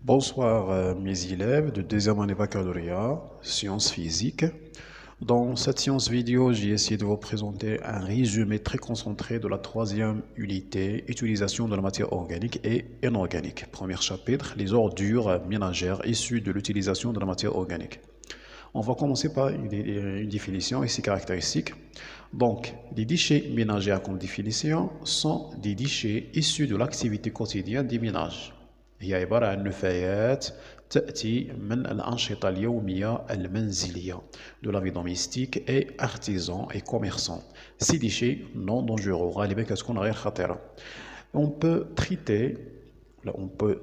Bonsoir mes élèves de deuxième année baccalauréat, sciences physiques. Dans cette séance vidéo, j'ai essayé de vous présenter un résumé très concentré de la troisième unité, utilisation de la matière organique et inorganique. Premier chapitre, les ordures ménagères issues de l'utilisation de la matière organique. On va commencer par une définition et ses caractéristiques. Donc, les déchets ménagers comme définition sont des déchets issus de l'activité quotidienne des ménages. هي عبارة عن نفايات تأتي من الأنشطة اليومية المنزلية de la vie domestique et artisans et commerçants. Ces déchets non dangereux غالبا كتكون غير خطيرة. On peut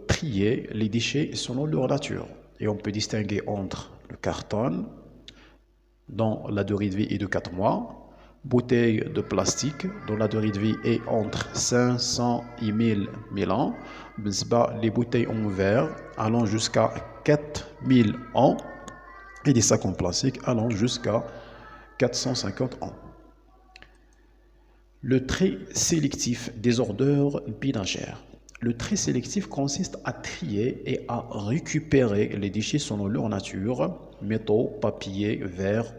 trier les déchets selon leur nature et on peut distinguer entre le carton dont la durée de vie est de 4 mois, bouteilles de plastique dont la durée de vie est entre 500 et 1000 ans, les bouteilles en verre allant jusqu'à 4000 ans et des sacs en plastique allant jusqu'à 450 ans. Le tri sélectif des ordures ménagères. Le tri sélectif consiste à trier et à récupérer les déchets selon leur nature, métaux, papier, verre,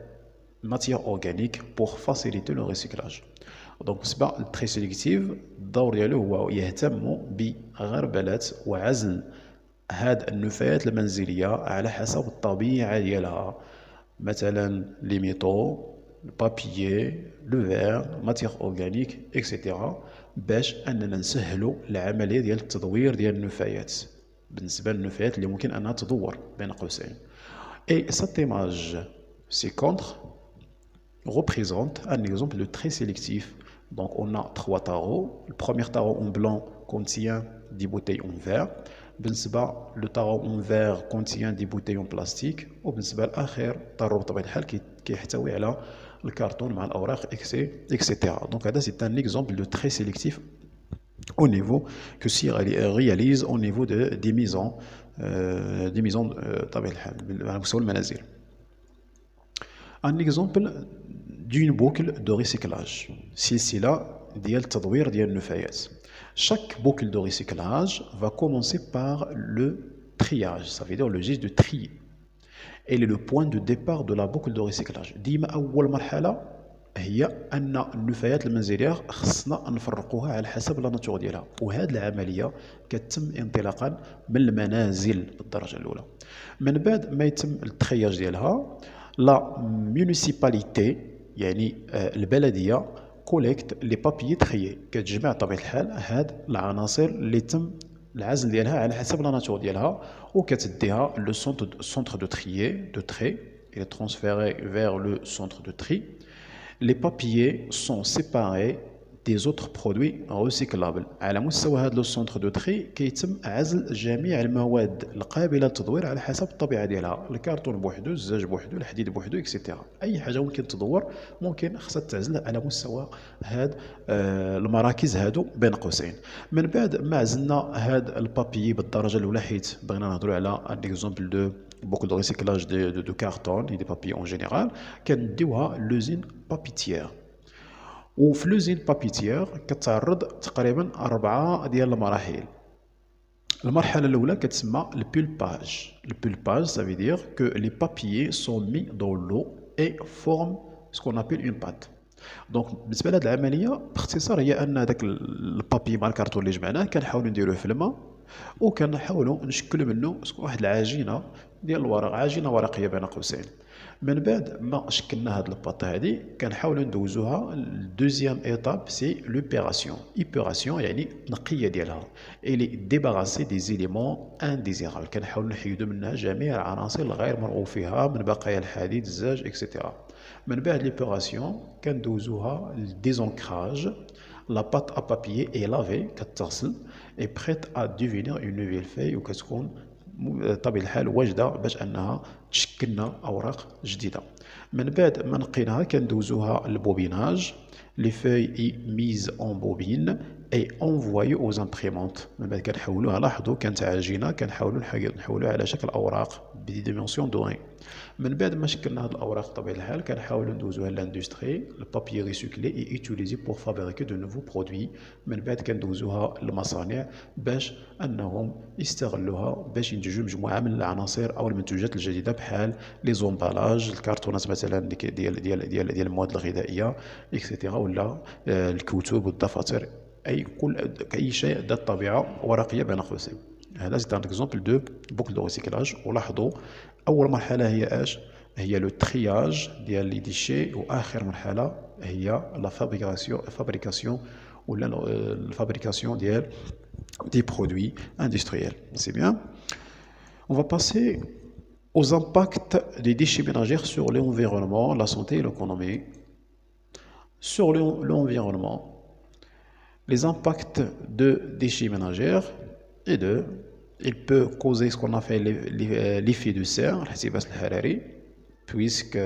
matière organique pour faciliter le recyclage. Donc بالنسبة للتري سيليكتيف الدور ديالو هو يهتم بغربلة وعزل هاد النفايات المنزلية على حسب الطبيعة ديالها، مثلا لي ميتو، البابيي، لو فير، ماتيغ اورغانيك اكسيتيرا، باش اننا نسهلوا العملية ديال التدوير ديال النفايات بالنسبة للنفايات اللي ممكن انها تدور بين قوسين. Et cette image ci-contre représente un exemple de trait sélectif. Donc on a 3 tarots. Le premier tarot en blanc contient des bouteilles en verre. Le tarot en verre contient des bouteilles en plastique. وبالنسبة للآخر tarot بطبيعة الحال كيحتوي على الكرتون مع الأوراق etc. Donc هذا c'est un exemple de trait sélectif au niveau que s'y réalise au niveau des maisons بطبيعة الحال على مستوى المنازل. Un exemple d'une boucle de recyclage. سلسلة ديال التدوير ديال النفايات. Chaque boucle de recyclage va commencer par le triage, ça veut dire le geste de trier. Elle est le point de départ de la boucle de recyclage. ديما أول مرحلة هي أن النفايات المنزلية خصنا نفرقوها على حسب لا ناتور ديالها، وهذه العملية كتتم انطلاقا من المنازل بالدرجة الأولى. من بعد ما يتم الترياج ديالها لا مونيسيباليتي يعني البلديه كوليكت لي بابيي تريي، كتجمع بطبيعه الحال هاد العناصر اللي تم العزل ديالها على حسب لا ناتور ديالها وكتديها لو سونتر دو تري et transféré vers le centre de tri. Les papiers sont séparés des autres produits recyclables. على مستوى هذا السونتر دو تري كيتم عزل جميع المواد القابله للتدوير على حسب الطبيعه ديالها، الكرتون بوحدو، الزجاج بوحدو، الحديد بوحدو اكسيتيرا. اي حاجه ممكن تدور ممكن خصها تعزل على مستوى هاد المراكز هادو بين قوسين. من بعد ما عزلنا هاد البابي بالدرجه الاولى، حيت بغينا نهضروا على ان اكزومبل دو beaucoup de recyclage de carton et des papiers en général, كنديوها لوزين بابيتيير. وفي لوزين بابيتيير كتعرض تقريبا 4 ديال المراحل. المرحلة الأولى كتسمى البولباج. البولباج ça veut dire que les papiers sont mis dans l'eau et forment ce qu'on appelle une pâte. دونك بالنسبة لهاد العملية باختصار هي أن داك البابي مع الكرتون اللي جمعناه كنحاولوا نديروه في الماء وكنحاولوا نشكلوا منه واحد العجينة ديال الورق، عجينة ورقية بين قوسين. من بعد ما شكلنا هاد الباط هادي كنحاولوا ندوزوها الدوزيام ايتاب سي لوبيراسيون. ايبيراسيون يعني نقيه ديالها الي ديباراسي دي زيليمون انديزيرابل، كنحاولوا نحيدوا منها جميع العناصر الغير مرغوب فيها من بقايا الحديد، الزجاج اكسيتيرا. من بعد ليبيراسيون كندوزوها للديزونكراج. لا بات ا بابيي اي لافي كتغسل اي بريت ا ديفينير اون نوفيل في وكتكون بطبيعة الحال واجده باش انها تشكلنا اوراق جديده. من بعد ما نقيناها كندوزوها للبوبيناج. لي فوي اي ميز اون بوبين اي انفوايو اوز امبريمونت. من بعد كنحولوها، لاحظوا كانت عجينه كنحاولوا نحولوها على شكل اوراق بدي ديمونسيون دو 1. من بعد ما شكلنا هاد الاوراق بطبيعه الحال كنحاولوا ندوزوها لاندستري البابي ريسيكلي اي اوتيليزي بور فابريكي دو نوفو برودوي. من بعد كندوزوها للمصانع باش انهم يستغلوها باش ينتجوا مجموعه من العناصر او المنتوجات الجديده بحال لي زومبالاج الكرتونات مثلا ديال المواد الغذائيه اكسيتيرا ولا الكتب والدفاتر اي شيء ذات طبيعه ورقيه بين قوسين. هذا سي ان اكزومبل دو بوكل دو ريسيكلاج. ولاحظوا اول مرحله هي اش؟ هي لو ترياج ديال لي ديشي، واخر مرحله هي لا فابريكاسيون ولا الفابريكاسيون ديال دي برودوي اندستريال. سي بيان. On va passer aux impacts des déchets ménagers sur l'environnement, la santé et l'économie. Sur l'environnement, les impacts de déchets ménagers il peut causer ce qu'on appelle l'effet de serre, puisque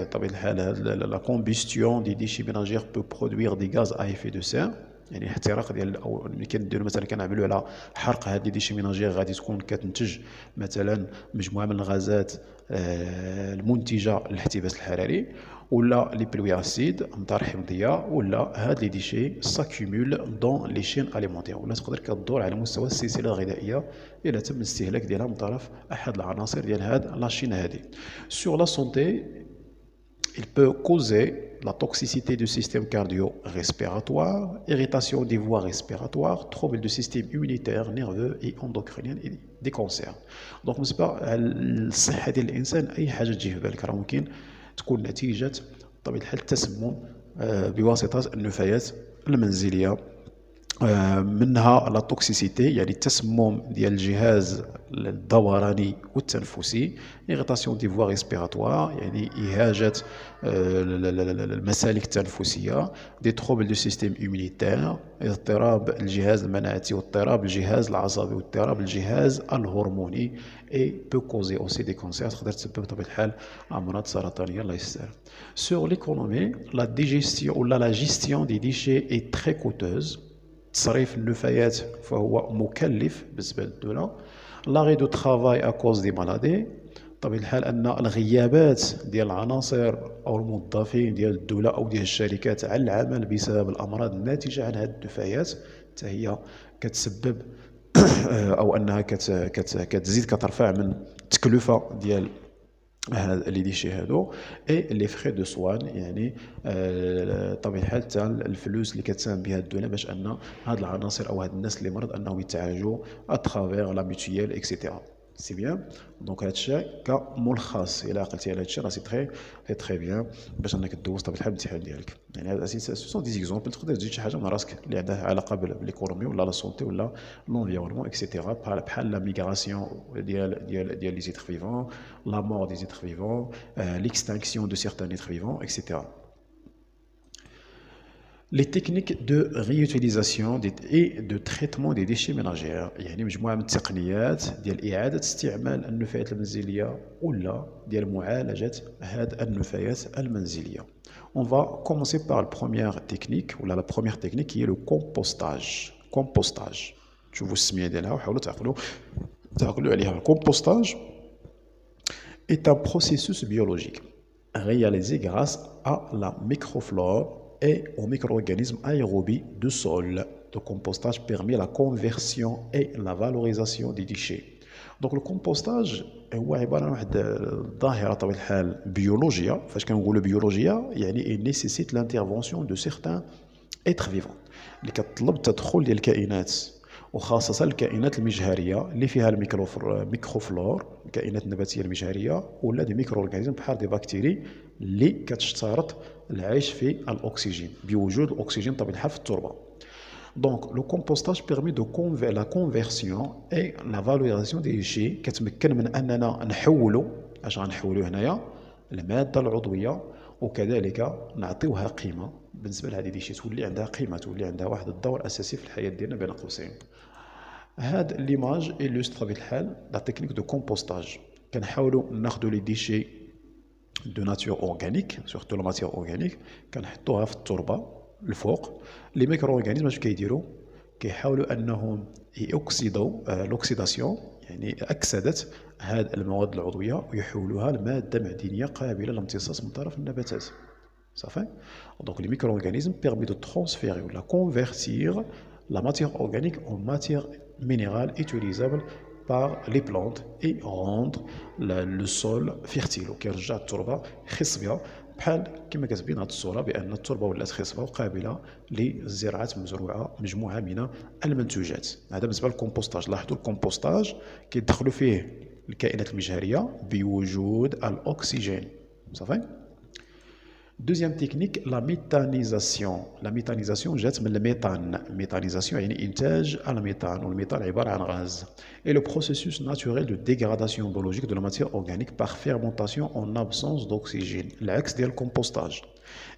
la combustion des déchets ménagers peut produire des gaz à effet de serre. يعني احتراق ديال او ملي كنديروا مثلا كنعملوا على حرق هذه دي شي ميناجير غادي تكون كتنتج مثلا مجموعه من الغازات المنتجه للاحتباس الحراري، ولا لي بلوي اسيد امطار حمضيه، ولا هاد لي ديشي ساكيمول دون لي شين اليمونتير، ولا تقدر كدور على مستوى السلسله الغذائيه الى تم الاستهلاك ديالها من طرف احد العناصر ديال هاد لاشين هادي. سور لا سونتي il peut causer la toxicité du système cardio-respiratoire, irritation des voies respiratoires, troubles du système immunitaire, nerveux et endocrinien et des cancers. Donc بالنسبة للصحة ديال الإنسان أي حاجة تجي في بالك راه ممكن تكون نتيجة بطبيعة الحال التسمم بواسطة النفايات المنزلية. منها لا توكسيسيتي يعني التسمم ديال الجهاز الدوراني والتنفسي، إيغيتاسيون دي فوا ريسبيراتوار يعني إهاجة المسالك التنفسية، دي تروبل دو سيستيم إيمونيتير اضطراب الجهاز المناعتي واضطراب الجهاز العصبي واضطراب الجهاز الهرموني، اي بو كوزي اوسي دي كونسير تقدر تسبب بطبيعة الحال أمراض سرطانية الله يستر. سور ليكونومي لا ديجيستيون ولا لا جيستيون دي ديشي اي تري كوتوز، تصريف النفايات فهو مكلف بالنسبه للدوله. لاغي دو ترافاي اكوز دي مالادي، بطبيعه الحال ان الغيابات ديال العناصر او الموظفين ديال الدوله او ديال الشركات على العمل بسبب الامراض الناتجه عن هذه النفايات حتى هي كتسبب او انها كتزيد كترفع من التكلفه ديال لي ديشي هادو اي لي فري دو سوان، يعني طبيعة الحال حتى الفلوس اللي كتساهم بها الدوله باش ان هاد العناصر او هاد الناس اللي مرض انهم يتعالجوا اترافيغ لا ميتويال اكسيتيرا. سي بيان. دونك هادشي كملخص الى عقلتي على هادشي راه سي تري بيان باش انك دوز طبيعة الحال الامتحان ديالك. يعني هاد سون دي زيكزومبل، تقدر تزيد شي حاجه من راسك اللي عندها علاقه بالايكونومي ولا لا سونتي ولا لونفيرونمون اكسيتيرا، بحال لا ميغراسيون ديال لي زيتر فيفون، لا مور دي زيتر فيفون، l'extinction de certains êtres vivants, etc. Les techniques de réutilisation et de traitement des déchets ménagers، يعني مجموعة من التقنيات ديال إعادة استعمال النفايات المنزلية ولا ديال معالجة هاد النفايات المنزلية. On va commencer par la première technique ولا la première technique qui est le compostage. Compostage. شوفوا السمية ديالها وحاولوا تعقلوا عليها. Compostage est un processus biologique réalisé grâce à la microflore et aux micro-organismes aérobies du sol. Le compostage permet la conversion et la valorisation des déchets. Donc le compostage هو عبارة عن واحد الظاهرة طبيعة الحال بيولوجية. فاش كنقولوا بيولوجية يعني il nécessite l'intervention de certains êtres vivants اللي كتطلب التدخل ديال الكائنات، وخاصة الكائنات المجهرية اللي فيها الميكروفلور، الكائنات النباتية المجهرية، ولا دي ميكرو اورغانيزم بحال دي بكتيري اللي كتشترط العيش في الأكسجين بوجود الأكسجين طبيعة الحال في التربة. Donc le compostage permet de la conversion et la valorisation des déchets. كتمكن من أننا نحولوا، اش غنحولوا هنايا المادة العضوية، وكذلك نعطيوها قيمة بالنسبة لهذه ديشي، تولي عندها قيمة، تولي عندها واحد الدور أساسي في الحياة ديالنا بين قوسين. هاد ليماج إلوستر بطبيعة الحال لا تكنيك دو كومبوستاج. كنحاولوا ناخدو لي ديشي دو ناتور اورغانيك، سورتو لا ماتيير اورغانيك، كنحطوها في التربة الفوق. لي ميكرو اورغانيزم اش كيديروا؟ كيحاولوا انهم يوكسيدو لوكسيداسيون، يعني أكسدت هذه المواد العضوية ويحولوها لمادة معدنية قابلة للامتصاص من طرف النباتات. صافي. Donc les micro-organismes permettent de transférer ou de convertir la matière organique en matière minérale utilisable par les plantes et rendre le sol fertile وكيرجع التربة خصبة بحال كما كتبين هذه الصورة بأن التربة ولات خصبة وقابلة للزراعة مجموعة من المنتوجات. هذا بالنسبة للكومبوستاج. لاحظوا الكومبوستاج كيدخلوا فيه الكائنات المجهرية بوجود الأكسجين. صافي. Deuxième technique, la méthanisation. La méthanisation جات من الميثان. méthanisation يعني إنتاج الميثان والميثان عبارة عن غاز. Et le processus naturel de dégradation biologique de la matière organique par fermentation en absence d'oxygène. العكس ديال الكومبوستاج.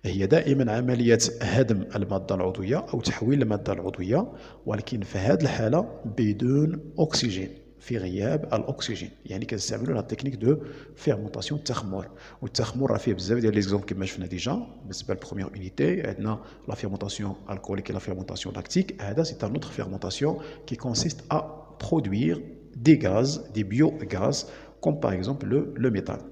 هي دائما عملية هدم المادة العضوية أو تحويل المادة العضوية، ولكن في هذه الحالة بدون أكسجين، في غياب الاكسجين. يعني كنستعملوا لا تكنيك دو فيرمونطاسيون التخمر. والتخمر راه فيه بزاف ديال لي زيكزومبل كما شفنا ديجا. بالنسبه للبروميير اونيتي عندنا لا فيرمونطاسيون الكوليك لا فيرمونطاسيون لاكتيك. هذا سي ان اوتر فيرمونطاسيون كي كونسيست ا برودوير دي غاز دي بيوغاز comme par exemple le méthane.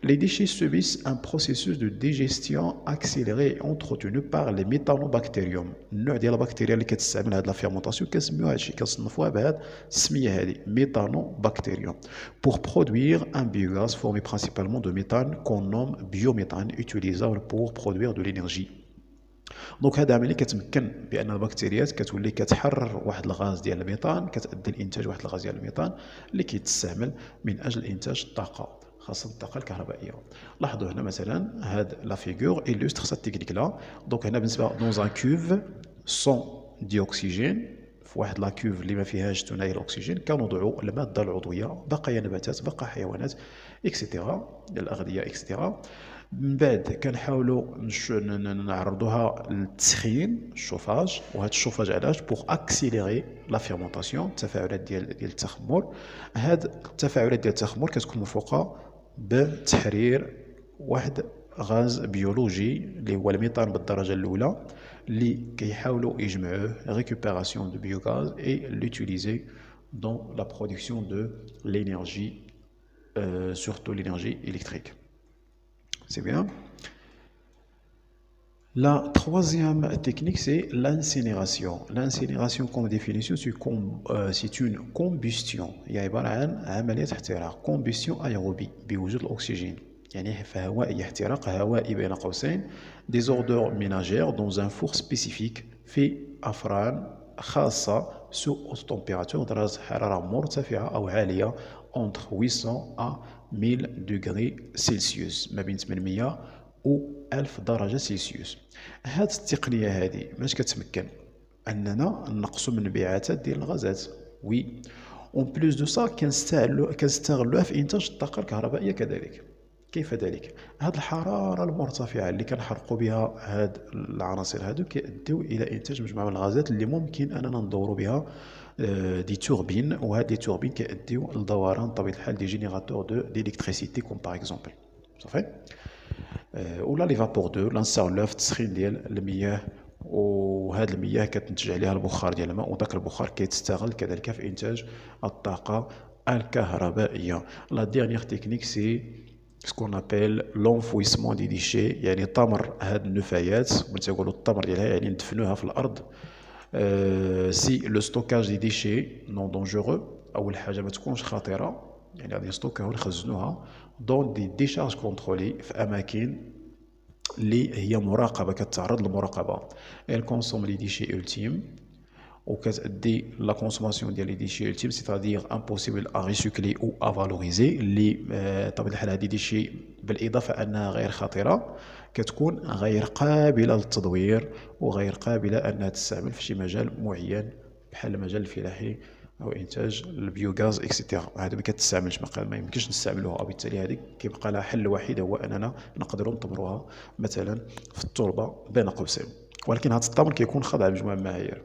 Les déchets subissent un processus de digestion accéléré et entretenu par les méthanobactérium. النوع ديال البكتيريا اللي كتستعمل هذه لا فيرمونطاسيون كنسميوها هادشي، كنصنفوها بهذه السميه هذه méthanobacterium pour produire un biogaz formé principalement de méthane qu'on nomme biométhane utilisable pour produire de l'énergie. دونك هذا عمليه كتمكن بان البكتيريات كتولي كتحرر واحد الغاز ديال الميثان، كتؤدي لانتاج واحد الغاز ديال الميثان اللي كيتستعمل من اجل انتاج الطاقه، خاصه الطاقه الكهربائيه. لاحظوا هنا مثلا هاد لا فيغور إلوستر سا تكنيك لا. دونك هنا بالنسبه دون ان كوف سون دي اوكسيجين، في واحد لا كوف اللي ما فيهاش ثنائي الاكسجين كنوضعوا الماده العضويه، بقايا نباتات، بقى حيوانات اكسيتيرا، الاغذيه اكسيتيرا. من بعد كنحاولوا نعرضوها للتسخين الشوفاج. وهذا الشوفاج علاش؟ بوغ اكسيليري لا فيرمونطاسيون، التفاعلات ديال التخمر. هاد التفاعلات ديال التخمر كتكون مرفوقه بتحرير واحد غاز بيولوجي اللي هو الميثان بالدرجه الاولى، اللي كيحاولوا يجمعوه récupération de biogaz et l'utiliser dans la production de l'énergie, surtout l'énergie électrique. C'est bien. La troisième technique, c'est l'incinération. L'incinération, comme définition, c'est une combustion. Il y a عملية احتراق. Combustion aérobie بوجود الأكسجين. يعني فهواء يحترق هوائي بين قوسين des odeurs ménagères dans un four spécifique في أفران خاصة sous haute température درجة حرارة مرتفعة أو عالية entre 800 à 1000 degrés Celsius، ما بين 800 و 1000 درجة سلسيوس. هذه التقنية هذه باش كتمكن أننا نقصوا من انبعاثات ديال الغازات. وي اون بلوس دو سا كنستغلوها في إنتاج الطاقة الكهربائية كذلك. كيف ذلك؟ هذه الحرارة المرتفعة اللي كنحرقوا بها هاد العناصر هادو كيؤديو إلى إنتاج مجموعة من الغازات اللي ممكن أننا ندوروا بها دي توربين، وهاد دي توربين كيؤديو لدوران بطبيعة الحال دي جينيراتور دو ديليكتريسيتي كوم باغ اكزومبل. صافي. ولا لي فابور دو لانستالوها في التسخين ديال المياه، وهاد المياه كتنتج عليها البخار ديال الماء، وداك البخار كيتستغل كذلك في إنتاج الطاقة الكهربائية. لا ديرنيير تكنيك سي ce qu'on appelle l'enfouissement des déchets، يعني طمر هاد النفايات، ونتقولوا الطمر ديالها يعني ندفنوها في الارض. سي لو ستوكاج دي ديشي نون دونجورو، اول حاجه ما تكونش خطيره، يعني غادي نستوكاو ونخزنوها دون دي ديشارج كونترولي في اماكن اللي هي مراقبه، كتعرض للمراقبه. elle consomme les déchets ultimes وكتأدي لا كونسوماسيون ديال لي ديشي التيم، سيتادير امبوسيبل ا ريسيكلي او ا فالوريزي، اللي بطبيعه الحال هذه ديشي بالاضافه انها غير خطيره كتكون غير قابله للتدوير وغير قابله انها تستعمل في شي مجال معين بحال المجال الفلاحي او انتاج البيوغاز اكسيتيرا. هذا ما كتستعملش، ما يمكنش نستعملوها، وبالتالي هذه كيبقى لها حل وحيد هو اننا نقدروا نطمروها مثلا في التربه بين قوسين. ولكن هذا الطمر كيكون خاضع لمجموعه من المعايير.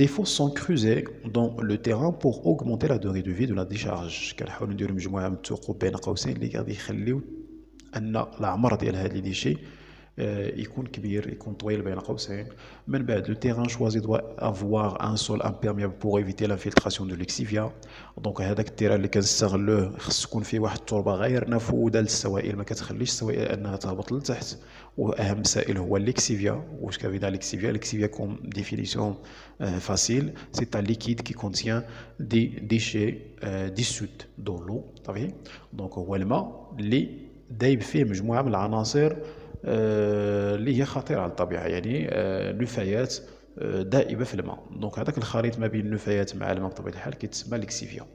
Des fosses sont creusées dans le terrain pour augmenter la durée de vie de la décharge. كنحاولوا نديروا مجموعه من الثقوب بين قوسين اللي غادي يخليو ان العمر ديال هاد لي ديشي يكون كبير، يكون طويل بين قوسين. من بعد لو تيران شوازي دوا افوار ان سول امبيرميابل بور ايفيتي لانفلتراسيون دو ليكسيفيا. دونك هذاك التيران اللي كنستغلوه خص تكون فيه واحد التربه غير نافوذه للسوائل، ما كتخليش السوائل انها تهبط لتحت. واهم سائل هو ليكسيفيا. واش كافي dans ليكسيفيا؟ ليكسيفيا كوم ديفينيسيون facile, c'est un liquide qui contient des déchets dissoutes dans l'eau. طبيعي. دونك هو الماء اللي دايب فيه مجموعه من العناصر اللي هي خطيرة على الطبيعة، يعني نفايات دائبة في الماء. دونك هذاك الخليط ما بين النفايات مع الماء بطبيعة الحال كيتسمى ليكسيفيا.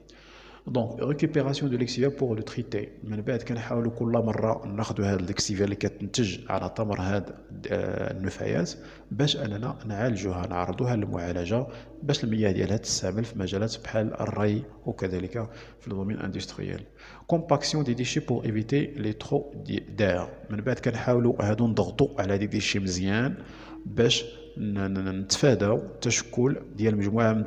دونك ريكوبيراسيون دو ليكسيفيا بور لو تريتي. من بعد كنحاولوا كل مرة ناخذوا هاد الليكسيفيا اللي كتنتج على ثمر هاد النفايات باش اننا نعالجوها، نعرضوها للمعالجة باش المياه ديالها تستعمل في مجالات بحال الري وكذلك في الدومين اندستريال. كومباكسيون دي ديشي بور ايفيتي لي ترو داير. من بعد كنحاولوا هادو نضغطوا على دي ديشي مزيان باش نتفاداو التشكل ديال مجموعة من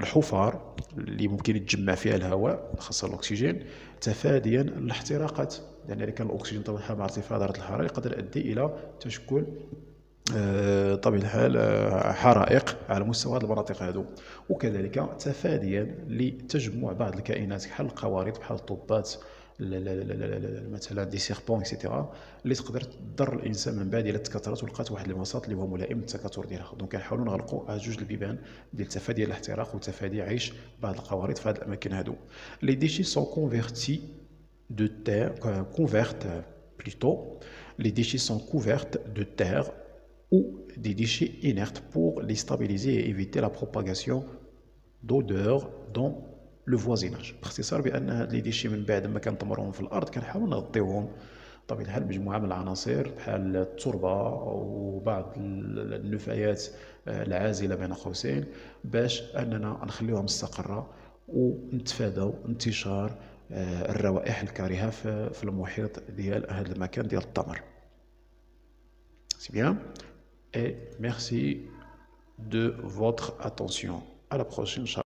الحفار اللي ممكن يتجمع فيها الهواء خاصة الأكسجين، تفاديا الاحتراقات، لأن إذا كان الأكسجين طبعا الحال مع ارتفاع درجة الحرارة يقدر يؤدي إلى تشكل طبيعة الحال حرائق على مستوى هذه المناطق هذو. وكذلك تفاديا لتجمع بعض الكائنات بحال القوارض بحال الطبات مثلا دي سيربون اكسيتيرا اللي تقدر تضر الانسان من بعد الا تكاثرت ولقات واحد الوسط اللي هو ملائم للتكاثر ديالها. دونك كنحاولوا نغلقوا جوج البيبان ديال تفادي الاحتراق وتفادي عيش بعض القوارض في هذه الاماكن هذو. لي ديشي سون كونفيرتي de terre, couvertes plutôt, les déchets sont couvertes de terre ou des déchets inertes pour les stabiliser et éviter la propagation d'odeur dans لو فوازيناج. باختصار بان هاد لي ديشي من بعد ما كنطمروهم في الارض كنحاول نغطيوهم بطبيعه الحال بمجموعه من العناصر بحال التربه وبعض النفايات العازله بين قوسين باش اننا نخليوها مستقره ونتفاداو انتشار الروائح الكريهه في المحيط ديال هذا المكان ديال التمر. سي بيان et merci de votre attention. À la prochaine.